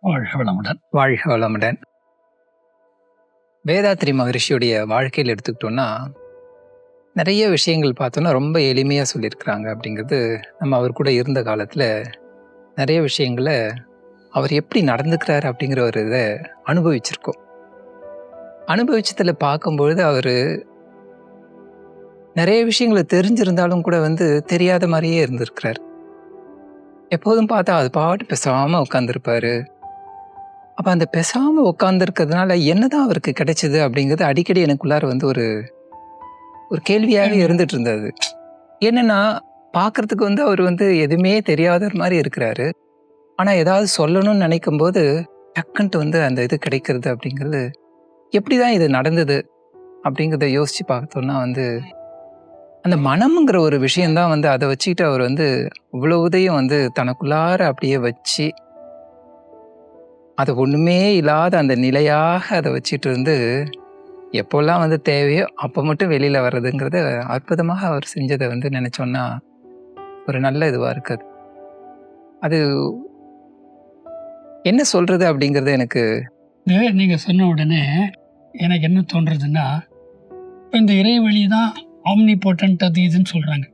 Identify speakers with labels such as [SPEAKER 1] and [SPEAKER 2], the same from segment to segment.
[SPEAKER 1] வாழ்க வளமுடன்.
[SPEAKER 2] வாழ்க வளமுடன். வேதாத்ரி மகரிஷியுடைய வாழ்க்கையில் எடுத்துக்கிட்டோம்னா, நிறைய விஷயங்கள் பார்த்தோன்னா ரொம்ப எளிமையா சொல்லியிருக்கிறாங்க அப்படிங்கிறது, நம்ம அவர் கூட இருந்த காலத்துல நிறைய விஷயங்கள அவர் எப்படி நடந்துக்கிறாரு அப்படிங்கிற ஒரு இத அனுபவிச்சிருக்கோம். அனுபவிச்சதுல பார்க்கும்பொழுது அவரு நிறைய விஷயங்கள தெரிஞ்சிருந்தாலும் கூட தெரியாத மாரியே இருந்திருக்கிறாரு. எப்போதும் பார்த்தா அது பாட்டு பேசாம உட்கார்ந்திருப்பாரு. அப்ப அந்த பேசாம உட்கார்ந்திருக்கிறதுனால என்னதான் அவருக்கு கிடைச்சது அப்படிங்கிறது அடிக்கடி எனக்குள்ளார ஒரு ஒரு கேள்வியாவே இருந்துட்டு இருந்தது. என்னன்னா, பார்க்கறதுக்கு அவர் எதுவுமே தெரியாதவர் மாரி இருக்கிறாரு. ஆனா, ஏதாவது சொல்லணும்னு நினைக்கும்போது, டக்குன்ட்டு அந்த இது கிடைக்கிறது அப்படிங்கிறது, எப்படிதான் இது நடந்தது? அப்படிங்கிறத யோசிச்சு பார்த்தோம்னா அந்த மனம்ங்கிற ஒரு விஷயம் தான் அத வச்சுக்கிட்டு அவர் இவ்வளவுதையும் தனக்குள்ளார அப்படியே வச்சு, அது ஒண்ணுமே இல்லாத அந்த நிலையாக அத வச்சுட்டு எப்போலாம் தேவையோ, அப்ப மட்டும் வெளியில வர்றதுங்கிறத அற்புதமாக அவர் செஞ்சத நினைச்சோம்னா, ஒரு நல்ல இதுவா இருக்கு. அது என்ன சொல்றது அப்படிங்கிறது எனக்கு
[SPEAKER 1] நீங்க சொன்ன உடனே எனக்கு என்ன தோன்றதுன்னா, இந்த இறைவழி தான் ஆம்னிபோட்டன்ட் அது இதுன்னு சொல்றாங்க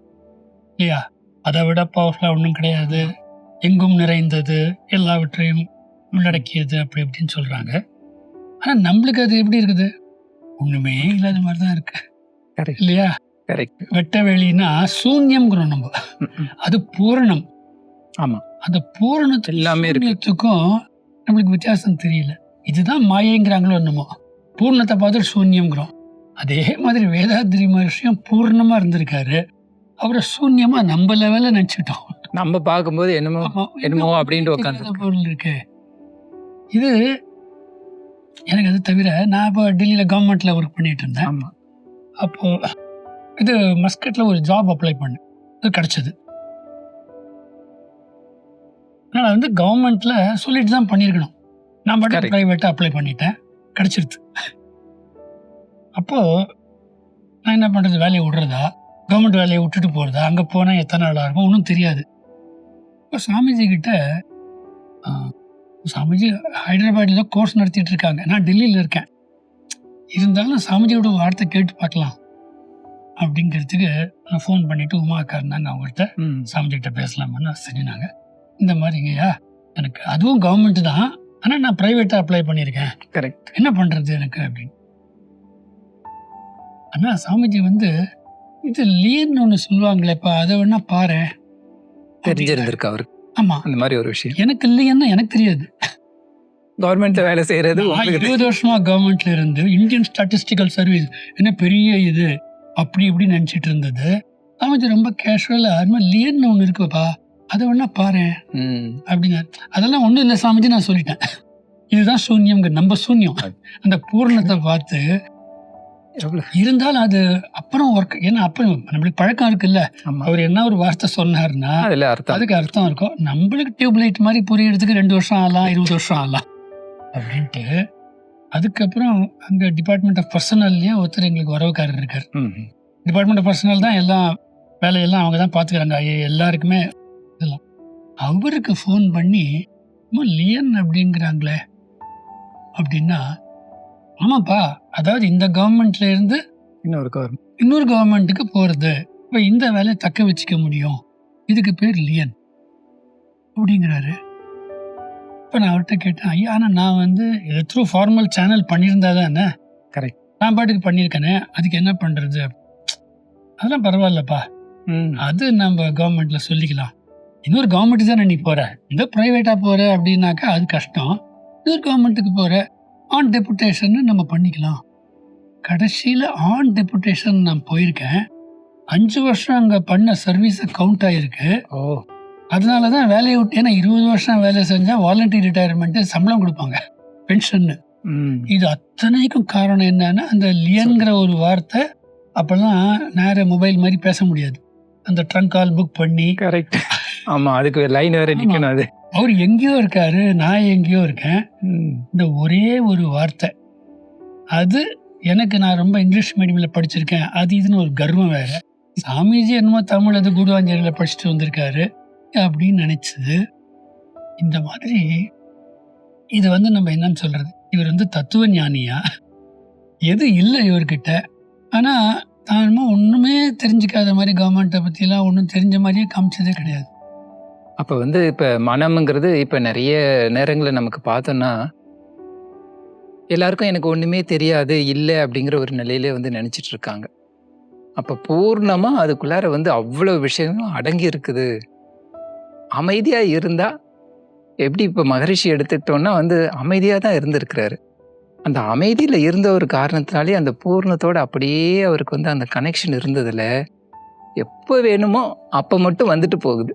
[SPEAKER 1] இல்லையா? அதை விட பவர்ஃபுல்லா ஒன்றும் கிடையாது, எங்கும் நிறைந்தது, எல்லாவற்றையும் உள்ளடக்கியது அப்படி இப்படின்னு சொல்றாங்க. ஆனா நம்மளுக்கு அது எப்படி இருக்குது? ஒண்ணுமே இல்லாத மாதிரி தான் இருக்கு இல்லையா?
[SPEAKER 2] கரெக்ட்.
[SPEAKER 1] வெட்ட வெளினா சூன்யம்ங்கிறோம் நம்ம. அது பூரணம்.
[SPEAKER 2] ஆமா,
[SPEAKER 1] அந்த பூரணத்துக்கு
[SPEAKER 2] எல்லாமே
[SPEAKER 1] சூன்யத்துக்கும் நம்மளுக்கு வித்தியாசம் தெரியல. இதுதான் மாயைங்கிறாங்களோ என்னமோ. பூர்ணத்தை பார்த்துட்டு சூன்யம்ங்கிறோம். அதே மாதிரி வேதாத்ரி மகர்ஷியும் பூர்ணமா இருந்திருக்காரு. அவரை சூன்யமா நம்ம லெவல்ல நினைச்சிட்டோம்.
[SPEAKER 2] நம்ம பார்க்கும்போது என்னமோ என்னமோ அப்படின்ட்டு உட்காந்து
[SPEAKER 1] பொருள் இருக்கு. இது எனக்கு அது தவிர நான் இப்போ டெல்லியில கவர்மெண்ட்ல ஒர்க் பண்ணிட்டு இருந்தேன்.
[SPEAKER 2] ஆமா.
[SPEAKER 1] அப்போ இது மஸ்கட்ல ஒரு ஜாப் அப்ளை பண்ணேன். அது கிடைச்சது. நான் கவர்மெண்ட்ல சொல்லிட்டு தான் பண்ணியிருக்கணும். நான் மட்டும் பிரைவேட்டா அப்ளை பண்ணிட்டேன், கிடைச்சிருது. அப்போ நான் என்ன பண்றது? வேலையை விடுறதா, கவர்மெண்ட் வேலையை விட்டுட்டு போறதா, அங்க போனா எத்தனை நாளா இருக்கும் ஒன்றும் தெரியாது. இப்போ சாமிஜி கிட்ட சாமிஜி ஹைதராபாத்ல கோர்ஸ் நடத்திட்டு இருக்காங்க, நான் டெல்லியில இருக்கேன். இருந்தாலும் சாமிஜியோட வார்த்தை கேட்டு பார்க்கலாம் அப்படிங்கிறதுக்கு நான் ஃபோன் பண்ணிட்டு உமா அக்கா இருந்தாங்க, அவங்கள்ட்ட சாமிஜி கிட்ட பேசலாமான்னு சரினாங்க. இந்த மாதிரிங்கய்யா, எனக்கு அதுவும் கவர்மெண்ட் தான், ஆனால் நான் ப்ரைவேட்டாக அப்ளை பண்ணியிருக்கேன்,
[SPEAKER 2] கரெக்ட்,
[SPEAKER 1] என்ன பண்ணுறது எனக்கு அப்படின்னு. ஆனால் சாமிஜி இது லியன்னு ஒன்று சொல்லுவாங்களேப்பா, அதை வேணா பாரு.
[SPEAKER 2] தெரிஞ்சிருந்திருக்கு அவருக்கு.
[SPEAKER 1] ஆமா,
[SPEAKER 2] அந்த மாதிரி ஒரு விஷயம்.
[SPEAKER 1] எனக்கு இல்லைன்னா எனக்கு தெரியாது.
[SPEAKER 2] கவர்மெண்ட்ல வேலை செய்யறது
[SPEAKER 1] 20 வருஷமா கவர்மெண்ட்ல இருந்து இந்தியன் ஸ்டாட்டிஸ்டிக்கல் சர்வீஸ் என்ன பெரிய இது அப்படி இப்படி நினைச்சிட்டு இருந்தது. சாமிஜி ரொம்ப கேஷுவலா, அது மாதிரி லியன்னு ஒன்று இருக்குப்பா, அதை வேணா பாரு அப்படின்னாரு. அதெல்லாம் ஒன்றும் இல்லை சாமிஜி, நான் சொல்லிட்டேன், இதுதான் சூன்யம்ங்க, நம்ம சூன்யம். அந்த பூர்ணத்தை பார்த்து இருந்தாலும் அது அப்புறம் ஒர்க், ஏன்னா அப்ப நம்மளுக்கு பழக்கம் இருக்குல்ல, அவர் என்ன ஒரு வார்த்தை சொன்னாருன்னா அதுக்கு அர்த்தம் இருக்கும். நம்மளுக்கு டியூப்லைட் மாதிரி புரியறதுக்கு 2 வருஷம் ஆகலாம், 20 வருஷம் ஆகலாம் அப்படின்ட்டு. அதுக்கப்புறம் அங்க டிபார்ட்மெண்ட் ஆஃப் பர்சனல்லையே ஒருத்தர் எங்களுக்கு உறவுக்காரர் இருக்காரு. டிபார்ட்மெண்ட் ஆஃப் பர்சனல் தான் எல்லாம் வேலையெல்லாம் அவங்க தான் பார்த்துக்கிறாங்க எல்லாருக்குமே. இதெல்லாம் அவருக்கு ஃபோன் பண்ணி, லியன் அப்படிங்கிறாங்களே அப்படின்னா, ஆமாப்பா, அதாவது இந்த கவர்மெண்ட்ல இருந்து இன்னொரு கவர்மெண்ட்டுக்கு போறது, இப்போ இந்த வேலையை தக்க வச்சுக்க முடியும், இதுக்கு பேர் லியன் அப்படிங்கிறாரு. இப்போ நான் அவர்கிட்ட கேட்டேன், ஐயா ஆனால் நான் இது த்ரூ ஃபார்மல் சேனல் பண்ணியிருந்தா தானே, கரெக்ட், நான் பாட்டுக்கு பண்ணியிருக்கேனே, அதுக்கு என்ன பண்ணுறது? அதெல்லாம் பரவாயில்லப்பா, அது நம்ம கவர்மெண்ட்ல சொல்லிக்கலாம். இன்னொரு கவர்மெண்ட்டு தானே நீ போற, இந்த ப்ரைவேட்டாக போற அப்படின்னாக்கா அது கஷ்டம். இன்னொரு கவர்மெண்ட்டுக்கு போற, ஆன் டெபுடேஷன் நம்ம பண்ணிக்கலாம். கடைசியில் ஆன் டெபுடேஷன் நான் போயிருக்கேன். 5 வருஷம் அங்கே பண்ண சர்வீஸை கவுண்ட் ஆகிருக்கு. அதனால தான் வேலையை விட்டு, ஏன்னா 20 வருஷம் வேலை செஞ்சால் வாலண்டரி ரிட்டையர்மெண்ட்டு சம்பளம் கொடுப்பாங்க, பென்ஷன்னு. இது அத்தனைக்கும் காரணம் என்னன்னா, அந்த லியன்கிற ஒரு வார்த்தை அப்போல்லாம் நேர மொபைல் மாதிரி பேச முடியாது, அந்த ட்ரங்க் கால் புக் பண்ணி.
[SPEAKER 2] கரெக்ட். ஆமா, அதுக்கு லைன் வேற நிக்கணும். அது
[SPEAKER 1] அவர் எங்கேயோ இருக்காரு, நான் எங்கேயோ இருக்கேன். இந்த ஒரே ஒரு வார்த்தை, அது எனக்கு, நான் ரொம்ப இங்கிலீஷ் மீடியம்ல படிச்சிருக்கேன், அது இதுன்னு ஒரு கர்வம் வேற. சாமிஜி என்னமோ தமிழ் அது கூடுவாஞ்சேரியில படிச்சுட்டு வந்திருக்காரு அப்படின்னு நினைச்சது. இந்த மாதிரி இது வந்து நம்ம என்னன்னு சொல்றது, இவர் வந்து தத்துவ ஞானியா, எது இல்லை இவர்கிட்ட. ஆனா தானமா ஒண்ணுமே தெரிஞ்சுக்காத மாதிரி கவர்மெண்ட்டை பத்திலாம் ஒன்றும் தெரிஞ்ச மாதிரியே காமிச்சதே கிடையாது.
[SPEAKER 2] அப்போ வந்து இப்போ மனம்ங்கிறது இப்போ நிறைய நேரங்களில் நமக்கு பார்த்தோன்னா எல்லாருக்கும் எனக்கு ஒன்றுமே தெரியாது இல்லை அப்படிங்கிற ஒரு நிலையிலே வந்து நினச்சிட்டு இருக்காங்க. அப்போ பூர்ணமாக அதுக்குள்ளார வந்து அவ்வளோ விஷயங்களும் அடங்கி இருக்குது. அமைதியாக இருந்தால் எப்படி இப்போ மகரிஷி எடுத்துக்கிட்டோன்னா வந்து அமைதியாக தான் இருந்திருக்கிறாரு. அந்த அமைதியில் இருந்த ஒரு காரணத்தினாலே அந்த பூர்ணத்தோடு அப்படியே அவருக்கு வந்து அந்த கனெக்ஷன் இருந்ததில் எப்போ வேணுமோ அப்போ மட்டும் வந்துட்டு போகுது.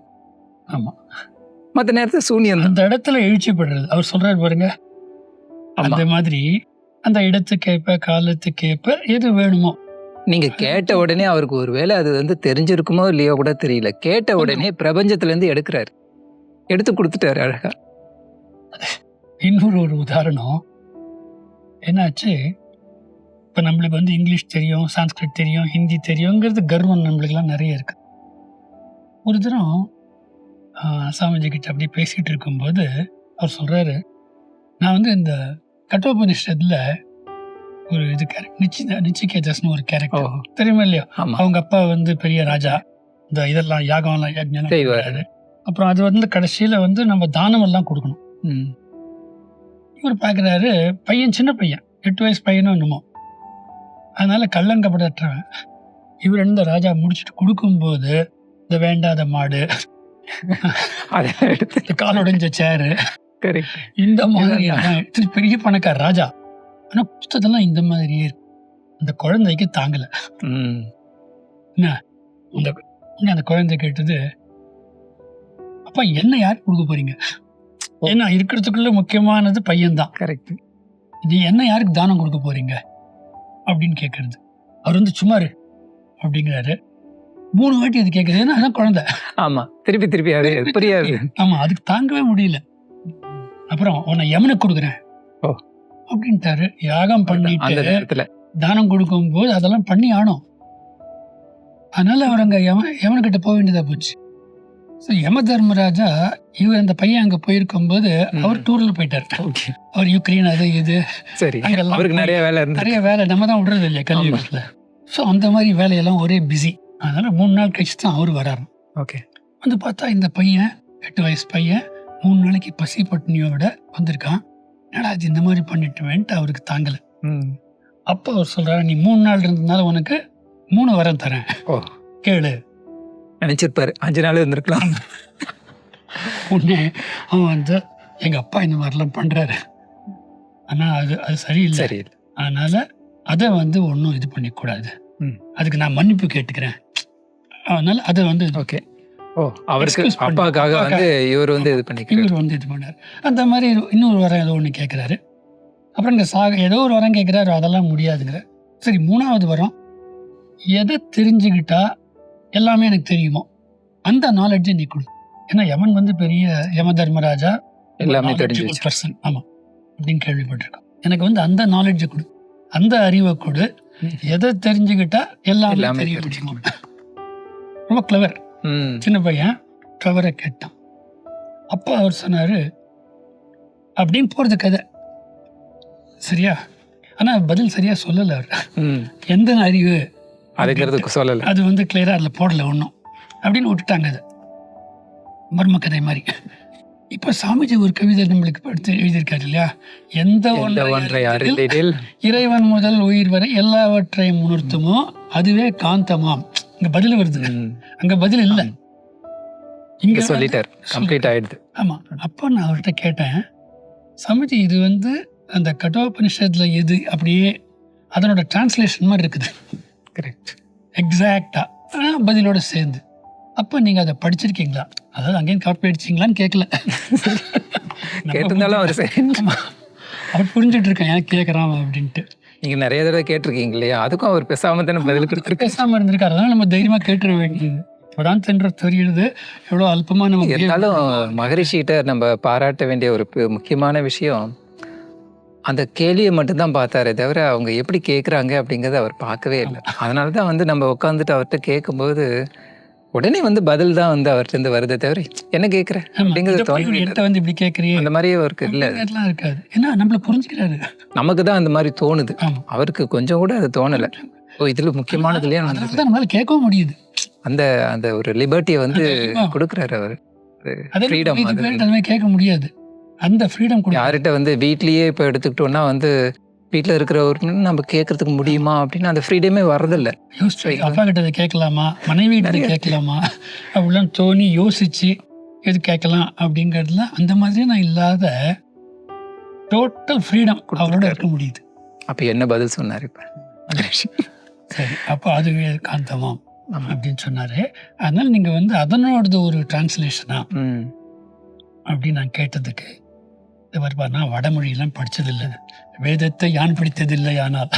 [SPEAKER 1] ஆமாம்,
[SPEAKER 2] மற்ற நேரத்தில் சூனியம்
[SPEAKER 1] அந்த இடத்துல எழுச்சிப்படுறது. அவர் சொல்றாரு பாருங்க, அந்த மாதிரி அந்த இடத்துக்கேற்ப காலத்துக்கேற்ப எது வேணுமோ.
[SPEAKER 2] நீங்க கேட்ட உடனே அவருக்கு ஒருவேளை அது வந்து தெரிஞ்சிருக்குமோ இல்லையோ கூட தெரியல, கேட்ட உடனே பிரபஞ்சத்துல இருந்து எடுக்கிறாரு, எடுத்து கொடுத்துட்டாரு அழகா.
[SPEAKER 1] இன்னொரு ஒரு உதாரணம் என்னாச்சு, இப்போ நம்மளுக்கு வந்து இங்கிலீஷ் தெரியும், சான்ஸ்கிரிட் தெரியும், ஹிந்தி தெரியுங்கிறது கர்வம் நம்மளுக்கெல்லாம் நிறைய இருக்கு. ஒரு தினம் சாமிஜி கிட்ட அப்படி பேசிட்டு இருக்கும்போது அவர் சொல்றாரு, நான் வந்து இந்த கட்டோபனிஷத்துல ஒரு இது நிச்சிகேதஸ்னு ஒரு கேரக்டர் தெரியுமா இல்லையா? அவங்க அப்பா வந்து பெரிய ராஜா, இந்த இதெல்லாம் யாகம்லாம் யஜ்ஞம் செய்வாரு. அப்புறம் அது வந்து கடைசியில வந்து நம்ம தானம் எல்லாம் கொடுக்கணும். இவர் பாக்குறாரு, பையன் சின்ன பையன், 8 வயசு பையனும் என்னமோ, அதனால கள்ளங்கப்படற்றவன். இவர் இந்த ராஜா முடிச்சுட்டு கொடுக்கும்போது இந்த வேண்டாத மாடு, காலொடைஞ்ச சேரு, இந்த மாதிரி பெரிய பணக்கார ராஜா, ஆனா புத்தகத்தெல்லாம் இந்த மாதிரியே இருக்கு. அந்த குழந்தைக்கு தாங்கல. அந்த குழந்தை கேட்டது, அப்பா என்ன யாருக்கு கொடுக்க போறீங்க? ஏன்னா இருக்கிறதுக்குள்ள முக்கியமானது பையன்தான். கரெக்ட். இது என்ன யாருக்கு தானம் கொடுக்க போறீங்க அப்படின்னு கேட்கறது. அவர் வந்து சும்மாரு அப்படிங்கிறாரு. 3 வாட்டி அது கேட்குது. ஏன்னா அதான் குழந்தை. ஆமா, திருப்பி திருப்பி அது புரியாது. ஆமா, அதுக்கு தாங்கவே முடியல. அப்புறம் உன்னை யமனுக்கு கொடுக்குறேன் அப்படின்ட்டாரு. யாகம் பண்ணிட்டு தானம் கொடுக்கும் போது அதெல்லாம் பண்ணி ஆனோம். அதனால அவர் அங்க யமனுக்கிட்ட போக வேண்டியதா போச்சு. யம தர்மராஜா இவர் அந்த பையன் அங்க போயிருக்கும் போது அவர் டூர்ல போயிட்டாரு. அவர் யுக்ரைன் அது இது அவருக்கு நிறைய வேலை நம்ம தான் விடுறது இல்லையா கல்வியில. ஸோ அந்த மாதிரி வேலையெல்லாம் ஒரே பிஸி. அதனால 3 நாள் கழிச்சு தான் அவர் வராரு. ஓகே, வந்து பார்த்தா இந்த பையன் 8 வயசு பையன் 3 நாளைக்கு பசி பட்டினியோட வந்திருக்கான். என்னடா அது இந்த மாதிரி பண்ணிட்டுவேன்ட்டு அவருக்கு தாங்கலை. அப்போ அவர் சொல்றாரு, நீ 3 நாள் இருந்ததுனால உனக்கு 3 வரம் தரேன், கேளு. நினைச்சிருப்பாரு 5 நாள் இருந்திருக்கலாம். உடனே அவன் வந்து, எங்க அப்பா இந்த மாதிரிலாம் பண்றாரு, ஆனா அது சரியில்லை, அதனால அதை வந்து ஒன்றும் இது பண்ணிக்கூடாது, அதுக்கு நான் மன்னிப்பு கேட்டுக்கிறேன். அதனால அதை வந்து ஓகே, அவருக்கு அப்பாவுக்காக வந்து இவர் வந்து இது பண்ணார். அந்த மாதிரி இன்னொரு வரம் ஏதோ ஒன்று கேட்குறாரு. அப்புறம் இங்கே ஏதோ ஒரு வரம் கேட்குறாரு, அதெல்லாம் முடியாதுங்கிற. சரி, 3வது வரம், எதை தெரிஞ்சுக்கிட்டா எல்லாமே எனக்கு தெரியுமோ அந்த நாலேஜை நீ கொடு. ஏன்னா யமன் வந்து பெரிய யம தர்மராஜா, எல்லாமே தெரிஞ்ச பர்சன். ஆமாம் அப்படின்னு கேள்விப்பட்டிருக்கோம். எனக்கு வந்து அந்த நாலேஜை கொடு, அந்த அறிவை கொடு, எதை தெரிஞ்சுக்கிட்டா எல்லாமே தெரிய முடியுமோ. ரொம்ப கிளவர் சின்ன பையன், கிளவரை கேட்டான். அப்பா அவர் சொன்னாரு அப்படின்னு போறது கதை சரியா, ஆனா பதில் சரியா சொல்லல அவர். எந்த அறிவு அதுங்கிறதுக்கு சொல்லல, அது வந்து கிளியரா அதுல போடல ஒன்றும் அப்படின்னு விட்டுட்டாங்க. அது மர்ம கதை மாதிரி. இப்ப சாமிஜி ஒரு கவிதை நம்மளுக்கு படித்து எழுதியிருக்காரு இல்லையா, எந்த ஒன்றை அறிந்திடில் இறைவன் முதல் உயிர் வரை எல்லாவற்றையும் உணர்த்துமோ அதுவே காந்தமாம். இங்க பதில் வருது, அங்க பதில் இல்ல, இங்க சொல்லிட்டார், கம்ப்ளீட் ஆயிடுது. ஆமா, அப்போ நான் அவர்கிட்ட கேட்டேன், சாமிஜி இது வந்து அந்த கட்டோபனிஷத்துல எது அப்படியே அதனோட டிரான்ஸ்லேஷன் மாதிரி இருக்குது. கரெக்ட், எக்ஸாக்டா பதிலோட சேர்ந்து. அப்போ நீங்க அதை படிச்சிருக்கீங்களா, அதாவது அங்கேயும் காப்பி அடிச்சிங்களான்னு கேட்கல, கேட்டிருந்தாலும் அவர் புரிஞ்சுட்டு இருக்கேன் ஏன் கேட்கறான் அப்படின்ட்டு. நீங்க நிறைய தடவை கேட்டிருக்கீங்க இல்லையா, அதுக்கும் அவர் பேசாம தானே பதில் கொடுத்துருக்கு. பேசாம இருந்திருக்காரு, அதனால நம்ம தைரியமா கேட்டுற வேண்டியது. இப்போதான் தெரியுது எவ்வளோ அல்பமா நம்ம. இருந்தாலும் மகரிஷிகிட்ட நம்ம பாராட்ட வேண்டிய ஒரு முக்கியமான விஷயம், அந்த கேள்வியை மட்டும்தான் பார்த்தாரே தவிர அவங்க எப்படி கேட்குறாங்க அப்படிங்கிறத அவர் பார்க்கவே இல்லை. அதனால தான் வந்து நம்ம உட்காந்துட்டு அவர்கிட்ட கேட்கும்போது
[SPEAKER 2] உடனே வந்து பதில் தான் வந்து அவர்கிட்ட இருந்து வருதே தவிர என்ன கேட்குற
[SPEAKER 1] ஆமா,
[SPEAKER 2] அப்படிங்கிறது
[SPEAKER 1] இதை போய்
[SPEAKER 2] தோணவே
[SPEAKER 1] என்கிட்ட வந்து இப்படி கேட்குறியே
[SPEAKER 2] அந்த மாதிரியே அவருக்கு இல்லை.
[SPEAKER 1] அப்படிங்கிறதுலாம் இருக்காது. ஏன்னா நம்மள புரிஞ்சுக்கிறாரு.
[SPEAKER 2] நமக்கு தான் அந்த மாதிரி தோணுது.
[SPEAKER 1] ஆமா,
[SPEAKER 2] அவருக்கு கொஞ்சம் கூட அது தோணலை. ஓ இதில் முக்கியமானது இல்லையா
[SPEAKER 1] அதனால தான் நம்மளால கேட்கவும் முடியுது.
[SPEAKER 2] அந்த அந்த ஒரு லிபர்ட்டியை வந்து
[SPEAKER 1] ஆமா.
[SPEAKER 2] கொடுக்குறாரு அவர்.
[SPEAKER 1] அதே
[SPEAKER 2] ஃப்ரீடம்
[SPEAKER 1] இது
[SPEAKER 2] அது
[SPEAKER 1] பேர்ட்டு அந்த மாதிரி கேட்க முடியாது. அந்த ஃப்ரீடம் கொடுக்கும்.
[SPEAKER 2] யார்கிட்ட வந்து வீட்லேயே இப்போ எடுத்துக்கிட்டோம்னா வந்து வீட்டில் இருக்கிறவருக்கு நம்ம கேட்கறதுக்கு முடியுமா அப்படின்னு அந்த ஃப்ரீடமே வர்றதில்ல.
[SPEAKER 1] யோசிச்சு அப்பா கிட்ட இதை கேட்கலாமா, மனைவி கிட்ட இதை கேட்கலாமா அப்படிலாம் தோணி யோசிச்சு எது கேட்கலாம் அப்படிங்கிறதுல அந்த மாதிரி நான் இல்லாத டோட்டல் ஃப்ரீடம் அவரோட இருக்க முடியுது.
[SPEAKER 2] அப்போ என்ன பதில் சொன்னார் இப்போ?
[SPEAKER 1] சரி, அப்போ அதுவே காந்தமாம் அப்படின்னு சொன்னாரு. அதனால நீங்க வந்து அதனோடது ஒரு டிரான்ஸ்லேஷனா அப்படின்னு நான் கேட்டதுக்கு இது மாதிரி நான் வடமொழியெல்லாம் படிச்சதில்லை, வேதத்தை யான் படித்ததில்லை, ஆனால்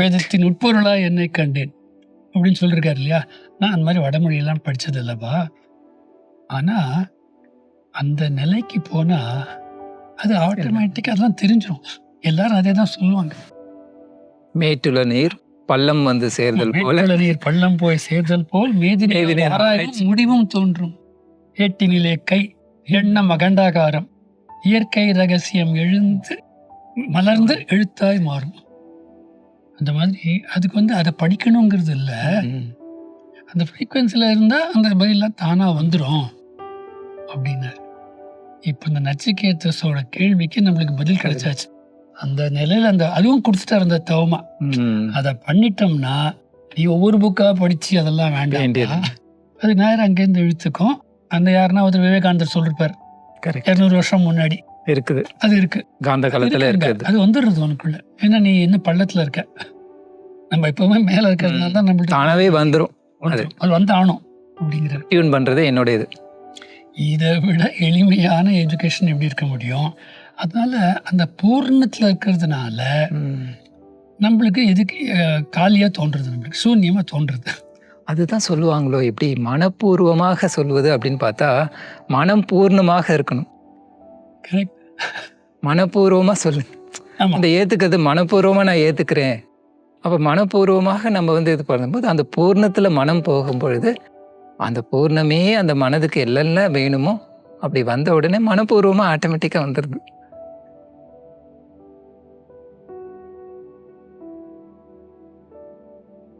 [SPEAKER 1] வேதத்தின் உட்பொருளா என்னை கண்டேன் அப்படின்னு சொல்லியிருக்காரு இல்லையா. நான் அந்த மாதிரி வடமொழியெல்லாம் படிச்சதில்லைப்பா. ஆனா அந்த நிலைக்கு போனா அது ஆட்டோமேட்டிக்காக அதெல்லாம் தெரிஞ்சிடும். எல்லாரும் அதே தான் சொல்லுவாங்க.
[SPEAKER 2] மேட்டுல நீர் பள்ளம் வந்து சேர்தல் போல
[SPEAKER 1] மேட்டுள்ள நீர் பள்ளம் போய் சேர்தல் போல் மேதினி
[SPEAKER 2] மேதினி
[SPEAKER 1] ஆராயும் முடிவும் தோன்றும். ஏட்டினிலே கை எண்ண மகண்டாகாரம் இயற்கை ரகசியம் எழுந்து மலர்ந்து எழுத்தாய் மாறும். அந்த மாதிரி அதுக்கு வந்து அதை படிக்கணுங்கிறது இல்லை. அந்த ஃப்ரீக்வன்சியில் இருந்தால் அந்த பதிலாம் தானாக வந்துடும் அப்படின்னாரு. இப்போ இந்த நச்சிகேதஸோட கேள்விக்கு நம்மளுக்கு பதில் கிடைச்சாச்சு. அந்த நிலையில் அந்த அதுவும் கொடுத்துட்டார் அந்த தவமா. அதை பண்ணிட்டோம்னா நீ ஒவ்வொரு புக்காக படித்து அதெல்லாம் வேண்டாம். அது நேரம் அங்கேருந்து இழுத்துக்கும். அந்த யாருன்னா ஒருத்தர் விவேகானந்தர் சொல்லிருப்பார் 200 வருஷம் முன்னாடி
[SPEAKER 2] இருக்குது.
[SPEAKER 1] அது இருக்கு,
[SPEAKER 2] காந்த காலத்துல இருக்குது.
[SPEAKER 1] அது வந்துடுறது உனக்குள்ள. ஏன்னா நீ என்ன பள்ளத்துல இருக்க, நம்ம எப்பவுமே மேல இருக்கிறதுனால தான் நம்மள்ட்ட
[SPEAKER 2] தானாவே வந்துடும்.
[SPEAKER 1] அது வந்து ஆகணும் அப்படிங்கிறது.
[SPEAKER 2] டியூன் பண்றது என்னோட இது.
[SPEAKER 1] இதை விட எளிமையான எஜுகேஷன் எப்படி இருக்க முடியும்? அதனால அந்த பூர்ணத்துல இருக்கிறதுனால நம்மளுக்கு எதுக்கு காலியா தோன்றுறது, நம்மளுக்கு சூன்யமா தோன்றுறது.
[SPEAKER 2] அதுதான் சொல்லுவாங்களோ எப்படி மனப்பூர்வமாக சொல்வது அப்படின்னு பார்த்தா மனம் பூர்ணமாக இருக்கணும்.
[SPEAKER 1] கரெக்ட்,
[SPEAKER 2] மனப்பூர்வமா சொல்லு.
[SPEAKER 1] ஆமா,
[SPEAKER 2] அந்த ஏத்துக்கிறது மனப்பூர்வமா நான் ஏத்துக்கிறேன். அப்ப மனப்பூர்வமாக நம்ம வந்து இது பண்ணும்போது அந்த பூர்ணத்துல மனம் போகும் பொழுது அந்த பூர்ணமே அந்த மனதுக்கு எல்லாம் வேணுமோ அப்படி வந்த உடனே மனப்பூர்வமா ஆட்டோமேட்டிக்கா வந்துடுது.